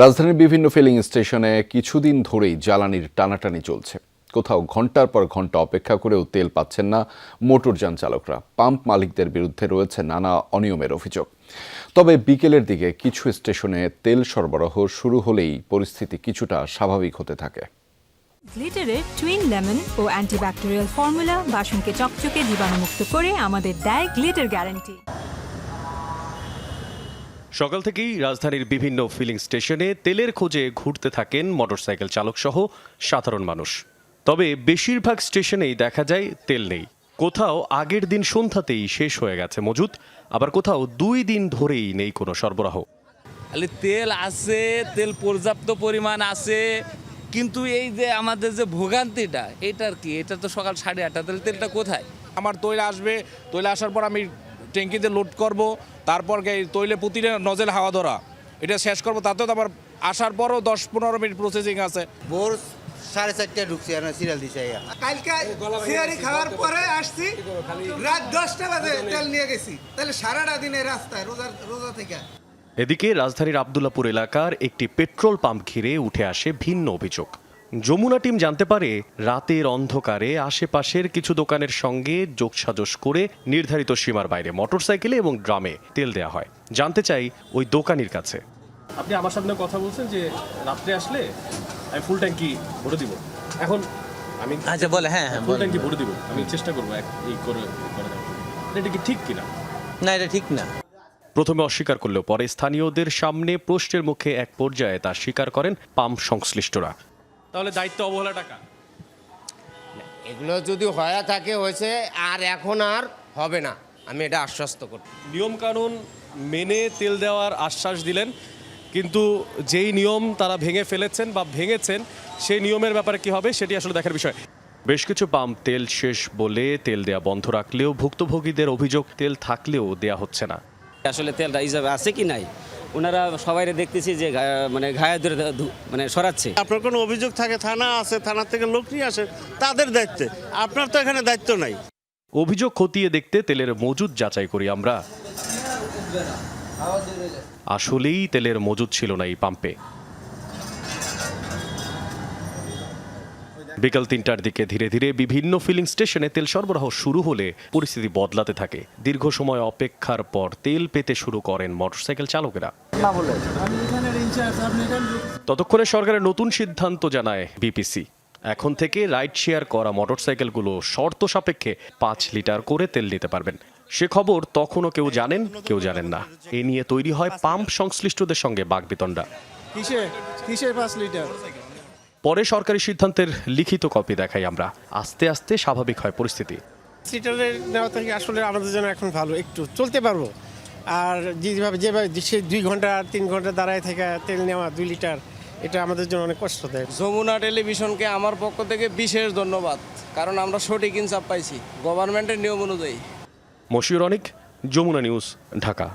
রাজধানীর বিভিন্ন ফিলিং স্টেশনে কিছুদিন ধরেই জ্বালানির টানাটানি চলছে। কোথাও ঘন্টার পর ঘন্টা অপেক্ষা করেও তেল পাচ্ছেন না মোটরযান চালকরা। পাম্প মালিকদের বিরুদ্ধে রয়েছে নানা অনিয়মের অভিযোগ। তবে বিকেলের দিকে কিছু স্টেশনে তেল সরবরাহ শুরু হলেই পরিস্থিতি কিছুটা স্বাভাবিক হতে থাকে। গ্লিটারের টুইন লেমন ও অ্যান্টিব্যাকটেরিয়াল ফর্মুলা বাসনকে চকচকে জীবাণুমুক্ত করে আমাদের দেয় গ্লিটার গ্যারান্টি। সকাল থেকেই রাজধানীর বিভিন্ন ফিলিং স্টেশনে তেলের খোঁজে ঘুরতে থাকেন মোটরসাইকেল চালক সহ সাধারণ মানুষ। তবে বেশিরভাগ স্টেশনেই দেখা যায় তেল নেই। কোথাও আগের দিন সন্ধ্যাতেই শেষ হয়ে গেছে মজুত, আবার কোথাও 2 দিন ধরেই নেই কোনো সরবরাহ। তেল আছে, তেল পর্যাপ্ত পরিমাণ আছে, কিন্তু এই যে আমাদের যে ভোগান্তিটা এটার কি, এটা তো সকাল 8:30, তাহলে তেলটা কোথায়? আমার তৈল আসবে, তৈল আসার পর আমি ট্যাঙ্কিতে লোড করব, তারপর তৈলে প্রতিটা নজেল হাওয়া ধরা, এটা শেষ করব। তাতেও তো আবার আসার পরও 10-15 মিনিট প্রসেসিং আছে। ভোর 4:30 ঢুকছি আর সিরিয়াল দিছে। কালকে সিয়ারি খাওয়ার পরে আসছি, রাত 10টা বাজে তেল নিয়ে গেছি, তাহলে সারাটা দিনের রাস্তায় রোজা থেকে। এদিকে রাজধানীর আব্দুল্লাহপুর এলাকার একটি পেট্রোল পাম্প ঘিরে উঠে আসে ভিন্ন অভিযোগ। যমুনা টিম জানতে পারে রাতের অন্ধকারে আশেপাশের কিছু দোকানের সঙ্গে যোগসাজশ করে নির্ধারিত সীমার বাইরে মোটরসাইকেলে এবং ড্রামে তেল দেওয়া হয়। জানতে চাই ওই দোকানির কাছে। আপনি আমার সামনে কথা বলছেন যে রাত্রে আসলে আমি ফুল ট্যাঙ্কি ভরে দিব। এখন আমি আচ্ছা বলে হ্যাঁ ফুল ট্যাঙ্কি ভরে দিব, আমি চেষ্টা করবো এই করে দেওয়ার। এটা কি ঠিক কিনা? না, এটা ঠিক না। প্রথমে অস্বীকার করলেও পরে স্থানীয়দের সামনে প্রশ্নের মুখে এক পর্যায়ে তা স্বীকার করেন পাম্প সংশ্লিষ্টরা। তাহলে দায়িত্ব অবহেলা টাকা এগুলো যদি হয়ে থাকে হয়েছে, আর এখন আর হবে না, আমি এটা আশ্বস্ত করি। নিয়ম কানুন মেনে তেল দেওয়ার আশ্বাস দিলেন, কিন্তু যেই নিয়ম তারা ভেঙে ফেলেছেন বা ভেঙেছেন সেই নিয়মের ব্যাপারে কি হবে সেটি আসলে দেখার বিষয়। বেশ কিছু পাম্প তেল শেষ বলে তেল দেয়া বন্ধ রাখলেও ভুক্তভোগীদের অভিযোগ তেল থাকলেও দেয়া হচ্ছে না। আসলে তেলটা হিসাবে আছে কি নাই, ওনারা সবাই দেখতেছি যে মানে ঘায়ে ধরে মানে সরাচ্ছে। আপনার কোনো অভিযোগ থাকে, থানা আছে, থানা থেকে লোক নিয়ে আসে, তাদের দায়িত্বে। আপনার তো এখানে দায়িত্ব নাই। অভিযোগ খতিয়ে দেখতে তেলের মজুদ যাচাই করি আমরা। আসলেই তেলের মজুদ ছিল না এই পাম্পে। বিকাল 3টার দিকে ধীরে ধীরে বিভিন্ন ফিলিং স্টেশনে তেল সরবরাহ শুরু হলে পরিস্থিতি বদলাতে থাকে। দীর্ঘ সময় অপেক্ষার পর তেল পেতে শুরু করেন মোটরসাইকেল চালকেরা। ততক্ষণে সরকারের নতুন সিদ্ধান্ত জানায় বিপিসি। এখন থেকে রাইড শেয়ার করা মোটরসাইকেলগুলো শর্ত সাপেক্ষে 5 লিটার করে তেল নিতে পারবেন। সে খবর তখনও কেউ জানেন, কেউ জানেন না। এ নিয়ে তৈরি হয় পাম্প সংশ্লিষ্টদের সঙ্গে বাকবিতণ্ডা। কিসের 5 লিটার? পরে সরকারি সিদ্ধান্তের লিখিত কপি দেখাই আমরা। আস্তে আস্তে স্বাভাবিক হয় পরিস্থিতি। সিটারের নেওয়া থেকে আসলে আমাদের জন্য এখন ভালো, একটু চলতে পারবো। আর যেভাবে 2 ঘন্টা 3 ঘন্টা দাঁড়ায় থেকে তেল নেওয়া 2 লিটার, এটা আমাদের জন্য অনেক কষ্ট দেয়। যমুনা টেলিভিশনকে আমার পক্ষ থেকে বিশেষ ধন্যবাদ, কারণ আমরা সঠিক ইনসাফ পাইছি গভর্নমেন্টের নিয়ম অনুযায়ী। মশিউর অনিক, যমুনা নিউজ, ঢাকা।